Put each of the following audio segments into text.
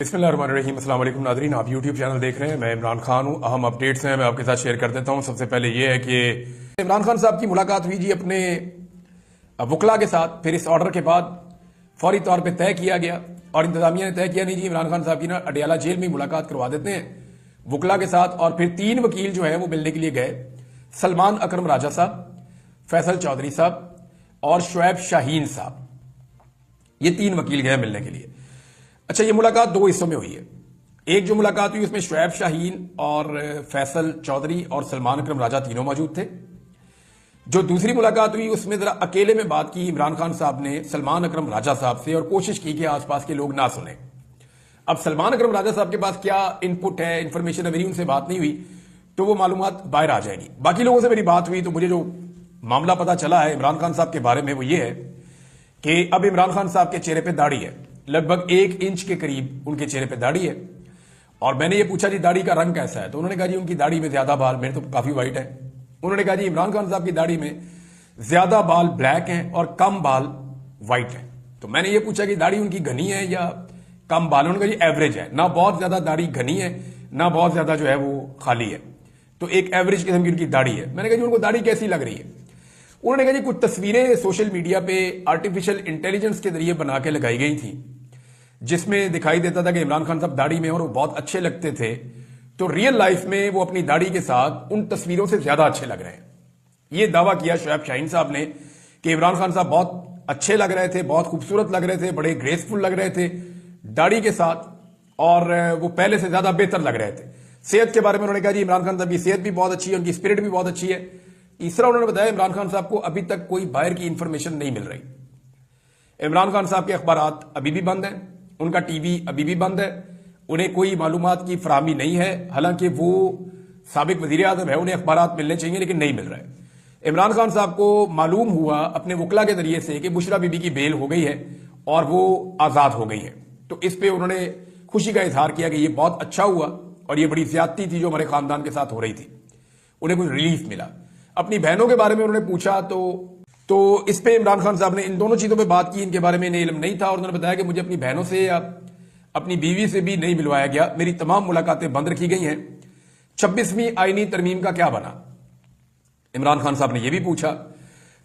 बिस्मिल्लाहिर्रहमानिर्रहीम। अस्सलाम वालेकुम नाज़रीन, आप यूट्यूब चैनल देख रहे हैं। मैं इमरान खान हूँ। अहम अपडेट्स हैं, मैं आपके साथ शेयर कर देता हूँ। सबसे पहले ये है कि इमरान खान साहब की मुलाकात हुई जी अपने वकला के साथ। फिर इस ऑर्डर के बाद फौरी तौर पे तय किया गया और इंतजामिया ने तय किया नहीं जी इमरान खान साहब की ना अडियाला जेल में मुलाकात करवा देते हैं वकला के साथ। और फिर 3 वकील जो है वो मिलने के लिए गए। सलमान अकरम राजा साहब, फैसल चौधरी साहब और शुएब शाहीन साहब, ये 3 वकील गए मिलने के लिए। अच्छा, ये मुलाकात 2 हिस्सों में हुई है। एक जो मुलाकात हुई उसमें शुएब शाहीन और फैसल चौधरी और सलमान अकरम राजा तीनों मौजूद थे। जो दूसरी मुलाकात हुई उसमें जरा अकेले में बात की इमरान खान साहब ने सलमान अकरम राजा साहब से और कोशिश की कि आसपास के लोग ना सुने। अब सलमान अकरम राजा साहब के पास क्या इनपुट है, इंफॉर्मेशन है, मेरी उनसे बात नहीं हुई तो वो मालूमात बाहर आ जाएगी। बाकी लोगों से मेरी बात हुई तो मुझे जो मामला पता चला है इमरान खान साहब के बारे में वो ये है कि अब इमरान खान साहब के चेहरे पर दाढ़ी है, लगभग 1 इंच के करीब उनके चेहरे पे दाढ़ी है। और मैंने ये पूछा जी दाढ़ी का रंग कैसा है, तो उन्होंने कहा जी उनकी दाढ़ी में ज्यादा बाल, मेरे तो काफी व्हाइट है। उन्होंने कहा जी इमरान खान साहब की दाढ़ी में ज्यादा बाल ब्लैक हैं और कम बाल व्हाइट हैं। तो मैंने ये पूछा कि दाढ़ी उनकी घनी है या कम बाल, उन्होंने कहा जी एवरेज है, ना बहुत ज्यादा दाढ़ी घनी है ना बहुत ज्यादा जो है वो खाली है, तो एक एवरेज किस्म की उनकी दाढ़ी है। मैंने कहा जी उनको दाढ़ी कैसी लग रही है? उन्होंने कहा जी कुछ तस्वीरें सोशल मीडिया पे आर्टिफिशियल इंटेलिजेंस के जरिए बना के लगाई गई थी जिसमें दिखाई देता था कि इमरान खान साहब दाढ़ी में और वो बहुत अच्छे लगते थे, तो रियल लाइफ में वो अपनी दाढ़ी के साथ उन तस्वीरों से ज्यादा अच्छे लग रहे हैं। ये दावा किया शुएब शाहीन साहब ने कि इमरान खान साहब बहुत अच्छे लग रहे थे, बहुत खूबसूरत लग रहे थे, बड़े ग्रेसफुल लग रहे थे दाढ़ी के साथ और वो पहले से ज्यादा बेहतर लग रहे थे। सेहत के बारे में उन्होंने कहा जी इमरान खान साहब की सेहत भी बहुत अच्छी है, उनकी स्पिरिट भी बहुत अच्छी है। तीसरा उन्होंने बताया इमरान खान साहब को अभी तक कोई बाहर की इंफॉर्मेशन नहीं मिल रही। इमरान खान साहब के अखबारात अभी भी बंद हैं, उनका टीवी अभी भी बंद है, उन्हें कोई मालूमात की फराहमी नहीं है। हालांकि वो साबिक वजीर आजम है, उन्हें अखबारात मिलने चाहिए लेकिन नहीं मिल रहे। इमरान खान साहब को मालूम हुआ अपने वकला के जरिए से कि बुशरा बीबी की बेल हो गई है और वो आजाद हो गई है, तो इस पे उन्होंने खुशी का इजहार किया कि ये बहुत अच्छा हुआ और ये बड़ी ज्यादती थी जो हमारे खानदान के साथ हो रही थी, उन्हें कुछ रिलीफ मिला। अपनी बहनों के बारे में उन्होंने पूछा तो इस पे इमरान खान साहब ने इन दोनों चीजों पे बात की, इनके बारे में इन्हें इल्म नहीं था और उन्होंने बताया कि मुझे अपनी बहनों से या अपनी बीवी से भी नहीं मिलवाया गया, मेरी तमाम मुलाकातें बंद रखी गई हैं। 26वीं आईनी तरमीम का क्या बना, इमरान खान साहब ने यह भी पूछा।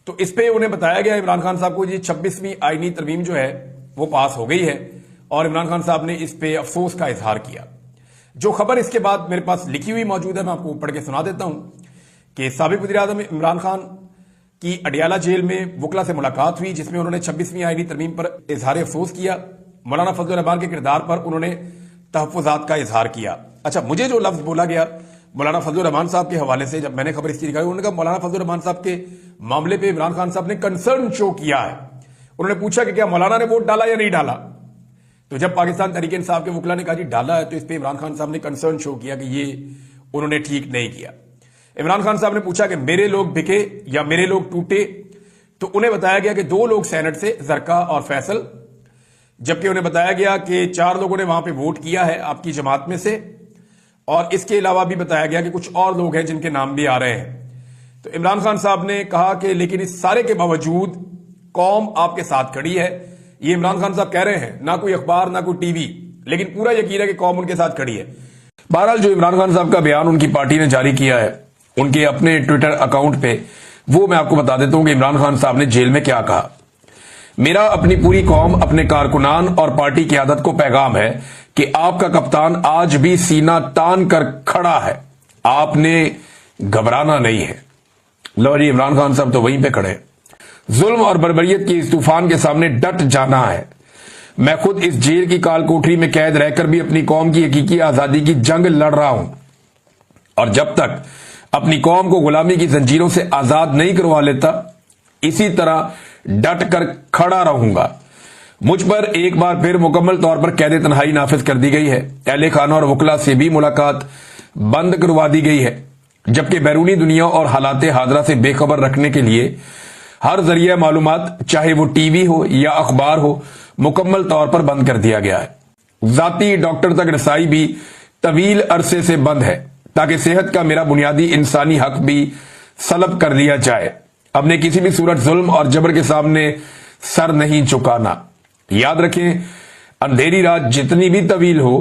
तो इस पे उन्हें बताया गया इमरान खान साहब को जी 26वीं आईनी तरमीम जो है वो पास हो गई है और इमरान खान साहब ने इस पे अफसोस का इजहार किया। जो खबर इसके बाद मेरे पास लिखी हुई मौजूद है मैं आपको पढ़ के सुना देता हूं कि साबिक वज़ीर आज़म इमरान खान की अडियाला जेल में वकला से मुलाकात हुई जिसमें उन्होंने 26वीं आईनी तरमीम पर इजहार अफसोस किया। मौलाना फजल रहमान के किरदार पर उन्होंने तहफ़्फ़ुज़ात का इजहार किया। अच्छा, मुझे जो लफ्ज बोला गया मौलाना फजल रहमान साहब के हवाले से, जब मैंने खबर इसकी दिखाई, उन्होंने कहा मौलाना फजल रहमान साहब के मामले पर इमरान खान साहब ने कंसर्न शो किया है। उन्होंने पूछा कि क्या मौलाना ने वोट डाला या नहीं डाला, तो जब पाकिस्तान तहरीक इंसाफ के वकला ने कहा जी डाला है, तो इस पर इमरान खान साहब ने कंसर्न शो किया कि ये उन्होंने ठीक नहीं किया। इमरान खान साहब ने पूछा कि मेरे लोग बिके या मेरे लोग टूटे, तो उन्हें बताया गया कि 2 लोग सेनेट से, जरका और फैसल, जबकि उन्हें बताया गया कि 4 लोगों ने वहां पे वोट किया है आपकी जमात में से, और इसके अलावा भी बताया गया कि कुछ और लोग हैं जिनके नाम भी आ रहे हैं। तो इमरान खान साहब ने कहा कि लेकिन इस सारे के बावजूद कौम आपके साथ खड़ी है। ये इमरान खान साहब कह रहे हैं, ना कोई अखबार ना कोई टीवी, लेकिन पूरा यकीन है कि कौम उनके साथ खड़ी है। बहरहाल जो इमरान खान साहब का बयान उनकी पार्टी ने जारी किया है उनके अपने ट्विटर अकाउंट पे, वो मैं आपको बता देता हूं कि इमरान खान साहब ने जेल में क्या कहा। मेरा अपनी पूरी कौम, अपने कारकुनान और पार्टी की आदत को पैगाम है कि आपका कप्तान आज भी सीना तान कर खड़ा है, आपने घबराना नहीं है। लो जी, इमरान खान साहब तो वहीं पे खड़े। जुल्म और बर्बरियत की इस तूफान के सामने डट जाना है। मैं खुद इस जेल की काल कोठरी में कैद रहकर भी अपनी कौम की हकीकी आजादी की जंग लड़ रहा हूं और जब तक अपनी कौम को गुलामी की जंजीरों से आजाद नहीं करवा लेता इसी तरह डट कर खड़ा रहूंगा। मुझ पर एक बार फिर मुकम्मल तौर पर कैद तन्हाई नाफिज कर दी गई है। अहले खाना और वकला से भी मुलाकात बंद करवा दी गई है, जबकि बैरूनी दुनिया और हालात हाजरा से बेखबर रखने के लिए हर जरिया मालूमात, चाहे वो टीवी हो या अखबार हो, मुकम्मल तौर पर बंद कर दिया गया है। जाती डॉक्टर तक रसाई भी तवील अरसे से बंद है ताकि सेहत का मेरा बुनियादी इंसानी हक भी सलब कर दिया जाए। अब ने किसी भी सूरत जुल्म और जबर के सामने सर नहीं झुकाना। याद रखें, اندھیری رات جتنی بھی طویل ہو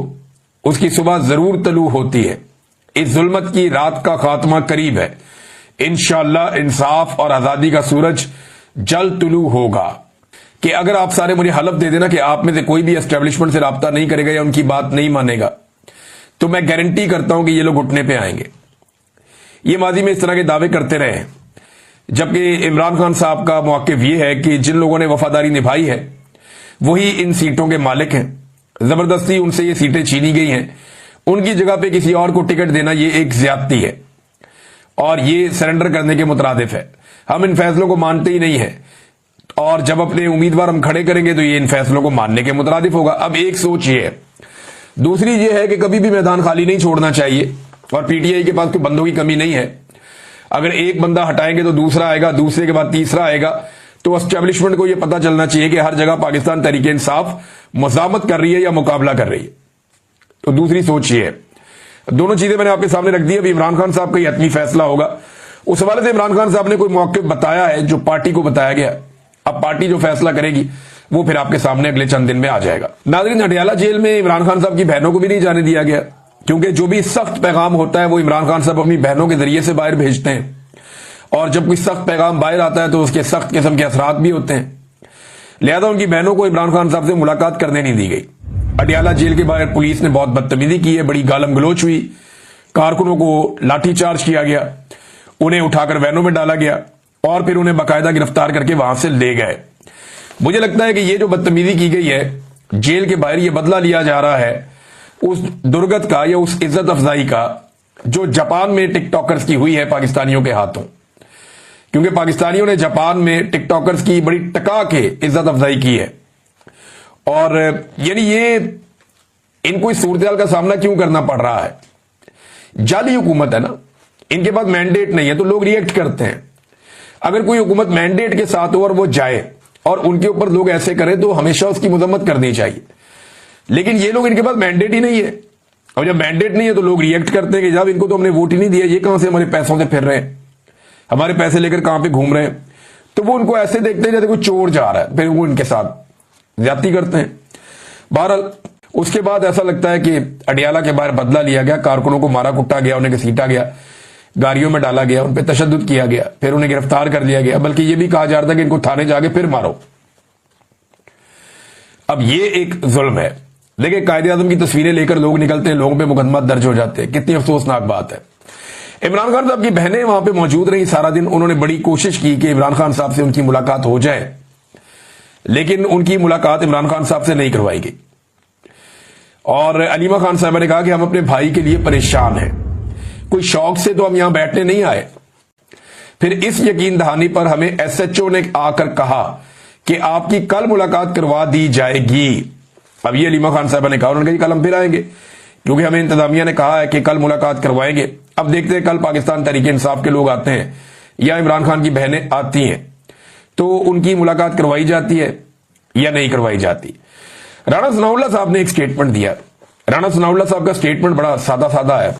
اس کی صبح ضرور طلوع ہوتی ہے. اس ظلمت کی رات کا خاتمہ قریب ہے. انشاءاللہ انصاف اور آزادی کا سورج جلد طلوع ہوگا. کہ اگر آپ سارے مجھے حلف دے دینا کہ آپ میں سے کوئی بھی اسٹیبلشمنٹ سے رابطہ نہیں کرے گا یا ان کی بات نہیں مانے گا تو میں گارنٹی کرتا ہوں کہ یہ لوگ گھٹنے پہ آئیں گے. یہ ماضی میں اس طرح کے دعوے کرتے رہے ہیں، جبکہ عمران خان صاحب کا موقف یہ ہے کہ جن لوگوں نے وفاداری نبھائی ہے وہی ان سیٹوں کے مالک ہیں. زبردستی ان سے یہ سیٹیں چھینی گئی ہیں. ان کی جگہ پہ کسی اور کو ٹکٹ دینا یہ ایک زیادتی ہے اور یہ سرنڈر کرنے کے مترادف ہے. ہم ان فیصلوں کو مانتے ہی نہیں ہیں اور جب اپنے امیدوار ہم کھڑے کریں گے تو یہ ان فیصلوں کو ماننے کے مترادف ہوگا. اب ایک سوچ یہ ہے. دوسری یہ ہے کہ کبھی بھی میدان خالی نہیں چھوڑنا چاہیے اور پی ٹی آئی کے پاس کوئی بندوں کی کمی نہیں ہے. اگر ایک بندہ ہٹائیں گے تو دوسرا آئے گا، دوسرے کے بعد تیسرا آئے گا. تو اسٹیبلشمنٹ کو یہ پتا چلنا چاہیے کہ ہر جگہ پاکستان تحریک انصاف مزاحمت کر رہی ہے یا مقابلہ کر رہی ہے. تو دوسری سوچ یہ ہے. دونوں چیزیں میں نے آپ کے سامنے رکھ دی. ابھی عمران خان صاحب کا یہ حتمی فیصلہ ہوگا. اس حوالے سے عمران خان صاحب نے کوئی موقف بتایا ہے جو پارٹی کو بتایا گیا. اب پارٹی جو فیصلہ کرے گی وہ پھر آپ کے سامنے اگلے چند دن میں آ جائے گا. ناظرین، اڈیالہ جیل میں عمران خان صاحب کی بہنوں کو بھی نہیں جانے دیا گیا، کیونکہ جو بھی سخت پیغام ہوتا ہے وہ عمران خان صاحب اپنی بہنوں کے ذریعے سے باہر بھیجتے ہیں، اور جب کوئی سخت پیغام باہر آتا ہے تو اس کے سخت قسم کے اثرات بھی ہوتے ہیں. لہذا ان کی بہنوں کو عمران خان صاحب سے ملاقات کرنے نہیں دی گئی. اڈیالہ جیل کے باہر پولیس نے بہت بدتمیزی کی ہے، بڑی گالم گلوچ ہوئی، کارکنوں کو لاٹھی چارج کیا گیا، انہیں اٹھا کر وینوں میں ڈالا گیا اور پھر انہیں باقاعدہ گرفتار کر کے وہاں سے لے گئے. مجھے لگتا ہے کہ یہ جو بدتمیزی کی گئی ہے جیل کے باہر، یہ بدلہ لیا جا رہا ہے اس درگت کا یا اس عزت افزائی کا جو جاپان میں ٹک ٹاکرز کی ہوئی ہے پاکستانیوں کے ہاتھوں. کیونکہ پاکستانیوں نے جاپان میں ٹک ٹاکرز کی بڑی ٹکا کے عزت افزائی کی ہے، اور یعنی یہ ان کو اس صورتحال کا سامنا کیوں کرنا پڑ رہا ہے؟ جعلی حکومت ہے نا، ان کے پاس مینڈیٹ نہیں ہے تو لوگ ریئیکٹ کرتے ہیں. اگر کوئی حکومت مینڈیٹ کے ساتھ ہو اور وہ جائے اور ان کے اوپر لوگ ایسے کریں تو ہمیشہ اس کی مذمت کرنی چاہیے. لیکن یہ لوگ، ان کے پاس مینڈیٹ ہی نہیں ہے، اور جب مینڈیٹ نہیں ہے تو لوگ ریئیکٹ کرتے ہیں کہ جب ان کو تو ہم نے ووٹ ہی نہیں دیا، یہ کہاں سے ہمارے پیسوں سے پھر رہے ہیں، ہمارے پیسے لے کر کہاں پہ گھوم رہے ہیں. تو وہ ان کو ایسے دیکھتے ہیں جیسے کوئی چور جا رہا ہے، پھر وہ ان کے ساتھ زیادتی کرتے ہیں. بہرحال اس کے بعد ایسا لگتا ہے کہ اڈیالہ کے باہر بدلہ لیا گیا، کارکنوں کو مارا کٹا گیا، انہیں گھسیٹا گیا، گاڑیوں میں ڈالا گیا، ان پہ تشدد کیا گیا، پھر انہیں گرفتار کر لیا گیا، بلکہ یہ بھی کہا جا رہا تھا کہ ان کو تھانے جا کے پھر مارو. اب یہ ایک ظلم ہے. دیکھیں، قائد اعظم کی تصویریں لے کر لوگ نکلتے ہیں، لوگوں پہ مقدمات درج ہو جاتے ہیں. کتنی افسوسناک بات ہے. عمران خان صاحب کی بہنیں وہاں پہ موجود رہی سارا دن. انہوں نے بڑی کوشش کی کہ عمران خان صاحب سے ان کی ملاقات ہو جائے، لیکن ان کی ملاقات عمران خان صاحب سے نہیں کروائی گئی. اور علیمہ خان صاحبہ نے کہا کہ ہم اپنے بھائی کے لیے پریشان ہیں، کوئی شوق سے تو ہم یہاں بیٹھنے نہیں آئے. پھر اس یقین دہانی پر ہمیں ایس ایچ او نے آ کر کہا کہ آپ کی کل ملاقات کروا دی جائے گی. اب یہ علیمہ خان صاحبہ نے کہا، انہوں نے کہا کل ہم پھر آئیں گے، کیونکہ ہمیں انتظامیہ نے کہا ہے کہ کل ملاقات کروائیں گے. اب دیکھتے ہیں کل پاکستان تحریک انصاف کے لوگ آتے ہیں یا عمران خان کی بہنیں آتی ہیں تو ان کی ملاقات کروائی جاتی ہے یا نہیں کروائی جاتی. رانا ثناء اللہ صاحب نے ایک سٹیٹمنٹ دیا. رانا ثناء اللہ صاحب کا سٹیٹمنٹ بڑا سادہ ہے.